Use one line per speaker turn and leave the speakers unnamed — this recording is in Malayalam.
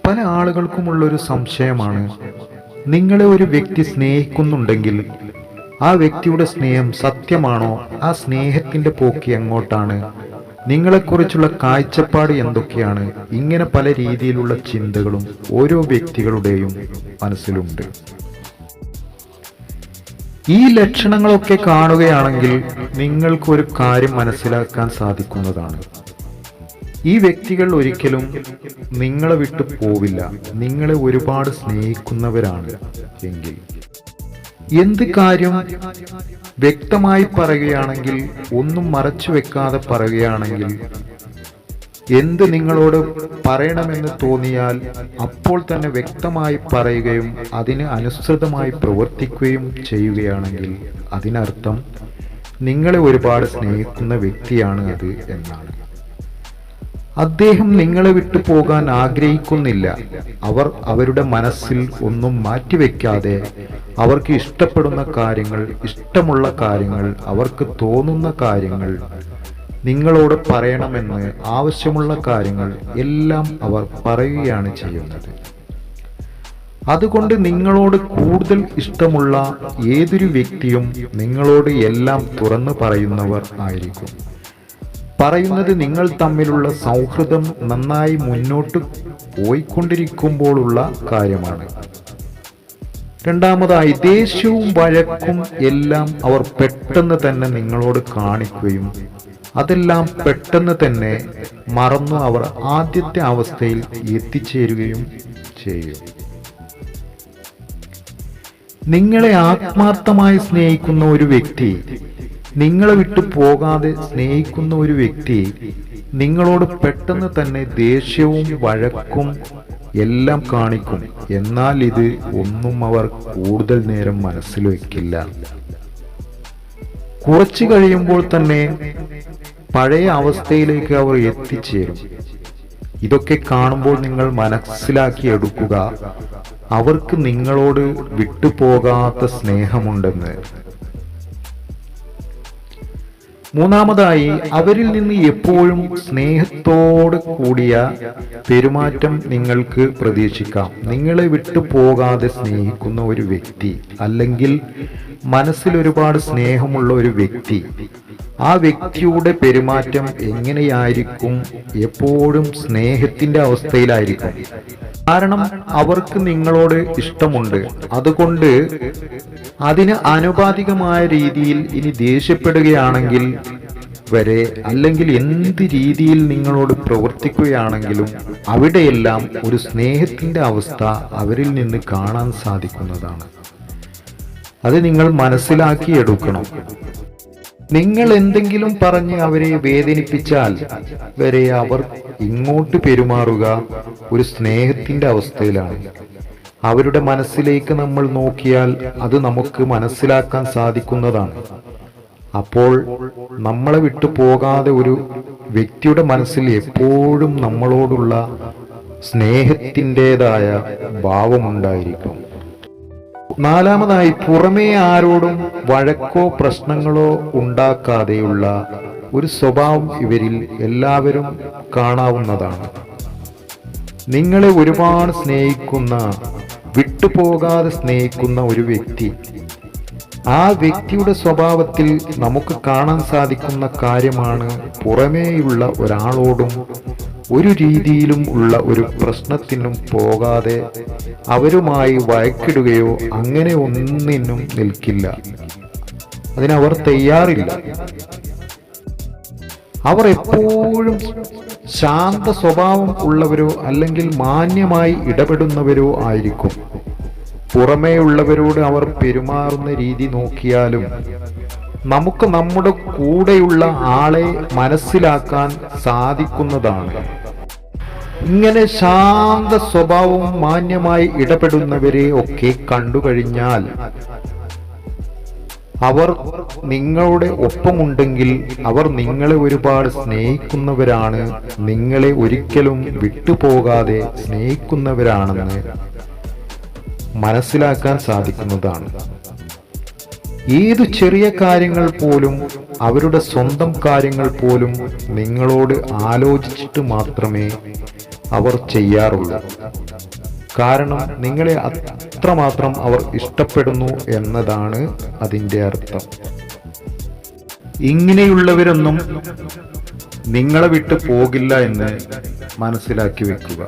പല ആളുകൾക്കുമുള്ളൊരു സംശയമാണ്, നിങ്ങളെ ഒരു വ്യക്തി സ്നേഹിക്കുന്നുണ്ടെങ്കിൽ ആ വ്യക്തിയുടെ സ്നേഹം സത്യമാണോ? ആ സ്നേഹത്തിന്റെ പോക്ക് എങ്ങോട്ടാണ്? നിങ്ങളെക്കുറിച്ചുള്ള കാഴ്ചപ്പാട് എന്തൊക്കെയാണ്? ഇങ്ങനെ പല രീതിയിലുള്ള ചിന്തകളും ഓരോ വ്യക്തികളുടെയും മനസ്സിലുണ്ട്. ഈ ലക്ഷണങ്ങളൊക്കെ കാണുകയാണെങ്കിൽ നിങ്ങൾക്കൊരു കാര്യം മനസ്സിലാക്കാൻ സാധിക്കുന്നതാണ്. ഈ വ്യക്തികൾ ഒരിക്കലും നിങ്ങളെ വിട്ടു പോവില്ല. നിങ്ങളെ ഒരുപാട് സ്നേഹിക്കുന്നവരാണ് എങ്കിൽ. എന്ത് കാര്യം വ്യക്തമായി പറയുകയാണെങ്കിൽ, ഒന്നും മറച്ചു വെക്കാതെ പറയുകയാണെങ്കിൽ, എന്ത് നിങ്ങളോട് പറയണമെന്ന് തോന്നിയാൽ അപ്പോൾ തന്നെ വ്യക്തമായി പറയുകയും അതിന് അനുസൃതമായി പ്രവർത്തിക്കുകയും ചെയ്യുകയാണെങ്കിൽ അതിനർത്ഥം നിങ്ങളെ ഒരുപാട് സ്നേഹിക്കുന്ന വ്യക്തിയാണ് അത് എന്നാണ്. അദ്ദേഹം നിങ്ങളെ വിട്ടു പോകാൻ ആഗ്രഹിക്കുന്നില്ല. അവർ അവരുടെ മനസ്സിൽ ഒന്നും മാറ്റിവെക്കാതെ അവർക്ക് ഇഷ്ടപ്പെടുന്ന കാര്യങ്ങൾ, ഇഷ്ടമുള്ള കാര്യങ്ങൾ, അവർക്ക് തോന്നുന്ന കാര്യങ്ങൾ നിങ്ങളോട് പറയണമെന്ന് ആവശ്യമുള്ള കാര്യങ്ങൾ എല്ലാം അവർ പറയുകയാണ് ചെയ്യുന്നത്. അതുകൊണ്ട് നിങ്ങളോട് കൂടുതൽ ഇഷ്ടമുള്ള ഏതൊരു വ്യക്തിയും നിങ്ങളോട് എല്ലാം തുറന്നു പറയുന്നവർ ആയിരിക്കും. പറയുന്നത് നിങ്ങൾ തമ്മിലുള്ള സൗഹൃദം നന്നായി മുന്നോട്ട് പോയിക്കൊണ്ടിരിക്കുമ്പോഴുള്ള കാര്യമാണ്. രണ്ടാമതായി, ദേഷ്യവും വഴക്കും എല്ലാം അവർ പെട്ടെന്ന് തന്നെ നിങ്ങളോട് കാണിക്കുകയും അതെല്ലാം പെട്ടെന്ന് തന്നെ മറന്നു അവർ ആദ്യത്തെ അവസ്ഥയിൽ എത്തിച്ചേരുകയും ചെയ്യും. നിങ്ങളെ ആത്മാർത്ഥമായി സ്നേഹിക്കുന്ന ഒരു വ്യക്തി, നിങ്ങളെ വിട്ടു പോകാതെ സ്നേഹിക്കുന്ന ഒരു വ്യക്തി നിങ്ങളോട് പെട്ടെന്ന് തന്നെ ദേഷ്യവും വഴക്കും എല്ലാം കാണിക്കും. എന്നാൽ ഇത് ഒന്നും അവർ കൂടുതൽ നേരം മനസ്സിൽ വയ്ക്കില്ല. കുറച്ചു കഴിയുമ്പോൾ തന്നെ പഴയ അവസ്ഥയിലേക്ക് അവർ എത്തിച്ചേരും. ഇതൊക്കെ കാണുമ്പോൾ നിങ്ങൾ മനസ്സിലാക്കിയെടുക്കുക, അവർക്ക് നിങ്ങളോട് വിട്ടുപോകാത്ത സ്നേഹമുണ്ടെന്ന്. മൂന്നാമതായി, അവരിൽ നിന്ന് എപ്പോഴും സ്നേഹത്തോട് കൂടിയ പെരുമാറ്റം നിങ്ങൾക്ക് പ്രതീക്ഷിക്കാം. നിങ്ങളെ വിട്ടു പോകാതെ സ്നേഹിക്കുന്ന ഒരു വ്യക്തി, അല്ലെങ്കിൽ മനസ്സിൽ ഒരുപാട് സ്നേഹമുള്ള ഒരു വ്യക്തി, ആ വ്യക്തിയുടെ പെരുമാറ്റം എങ്ങനെയായിരിക്കും? എപ്പോഴും സ്നേഹത്തിന്റെ അവസ്ഥയിലായിരിക്കും. കാരണം അവർക്ക് നിങ്ങളോട് ഇഷ്ടമുണ്ട്. അതുകൊണ്ട് അതിന് ആനുപാതികമായ രീതിയിൽ ഇനി ദേഷ്യപ്പെടുകയാണെങ്കിൽ വരെ, അല്ലെങ്കിൽ എന്ത് രീതിയിൽ നിങ്ങളോട് പ്രവർത്തിക്കുകയാണെങ്കിലും അവിടെയെല്ലാം ഒരു സ്നേഹത്തിന്റെ അവസ്ഥ അവരിൽ നിന്ന് കാണാൻ സാധിക്കുന്നതാണ്. അത് നിങ്ങൾ മനസ്സിലാക്കിയെടുക്കണം. നിങ്ങൾ എന്തെങ്കിലും പറഞ്ഞ് അവരെ വേദനിപ്പിച്ചാൽ വരെ അവർ ഇങ്ങോട്ട് പെരുമാറുക ഒരു സ്നേഹത്തിന്റെ അവസ്ഥയിലാണ്. അവരുടെ മനസ്സിലേക്ക് നമ്മൾ നോക്കിയാൽ അത് നമുക്ക് മനസ്സിലാക്കാൻ സാധിക്കുന്നതാണ്. അപ്പോൾ നമ്മളെ വിട്ടു പോകാതെ ഒരു വ്യക്തിയുടെ മനസ്സിൽ എപ്പോഴും നമ്മളോടുള്ള സ്നേഹത്തിൻ്റെതായ ഭാവമുണ്ടായിരിക്കും. നാലാമതായി, പുറമേ ആരോടും വഴക്കോ പ്രശ്നങ്ങളോ ഉണ്ടാക്കാതെയുള്ള ഒരു സ്വഭാവം ഇവരിൽ എല്ലാവരും കാണാവുന്നതാണ്. നിങ്ങളെ ഒരുപാട് സ്നേഹിക്കുന്ന, വിട്ടുപോകാതെ സ്നേഹിക്കുന്ന ഒരു വ്യക്തി, ആ വ്യക്തിയുടെ സ്വഭാവത്തിൽ നമുക്ക് കാണാൻ സാധിക്കുന്ന കാര്യമാണ്, പുറമേയുള്ള ഒരാളോടും ഒരു രീതിയിലും ഉള്ള ഒരു പ്രശ്നത്തിനും പോകാതെ അവരുമായി വഴക്കിടുകയോ അങ്ങനെ ഒന്നിനും നിൽക്കില്ല. അതിനവർ തയ്യാറില്ല. അവർ എപ്പോഴും ശാന്ത സ്വഭാവം ഉള്ളവരോ അല്ലെങ്കിൽ മാന്യമായി ഇടപെടുന്നവരോ ആയിരിക്കും. പുറമേയുള്ളവരോട് അവർ പെരുമാറുന്ന രീതി നോക്കിയാലും നമുക്ക് നമ്മുടെ കൂടെയുള്ള ആളെ മനസ്സിലാക്കാൻ സാധിക്കുന്നതാണ്. ഇങ്ങനെ ശാന്ത സ്വഭാവവും മാന്യമായി ഇടപെടുന്നവരെ ഒക്കെ കണ്ടുകഴിഞ്ഞാൽ അവർ നിങ്ങളുടെ ഒപ്പമുണ്ടെങ്കിൽ അവർ നിങ്ങളെ ഒരുപാട് സ്നേഹിക്കുന്നവരാണ്, നിങ്ങളെ ഒരിക്കലും വിട്ടുപോകാതെ സ്നേഹിക്കുന്നവരാണെന്ന് മനസ്സിലാക്കാൻ സാധിക്കുന്നതാണ്. ഏതു ചെറിയ കാര്യങ്ങൾ പോലും, അവരുടെ സ്വന്തം കാര്യങ്ങൾ പോലും നിങ്ങളോട് ആലോചിച്ചിട്ട് മാത്രമേ അവർ ചെയ്യാറുള്ളൂ. കാരണം നിങ്ങളെ അത്രമാത്രം അവർ ഇഷ്ടപ്പെടുന്നു എന്നതാണ് അതിൻ്റെ അർത്ഥം. ഇങ്ങനെയുള്ളവരൊന്നും നിങ്ങളെ വിട്ട് പോകില്ല എന്ന് മനസ്സിലാക്കി വെക്കുക.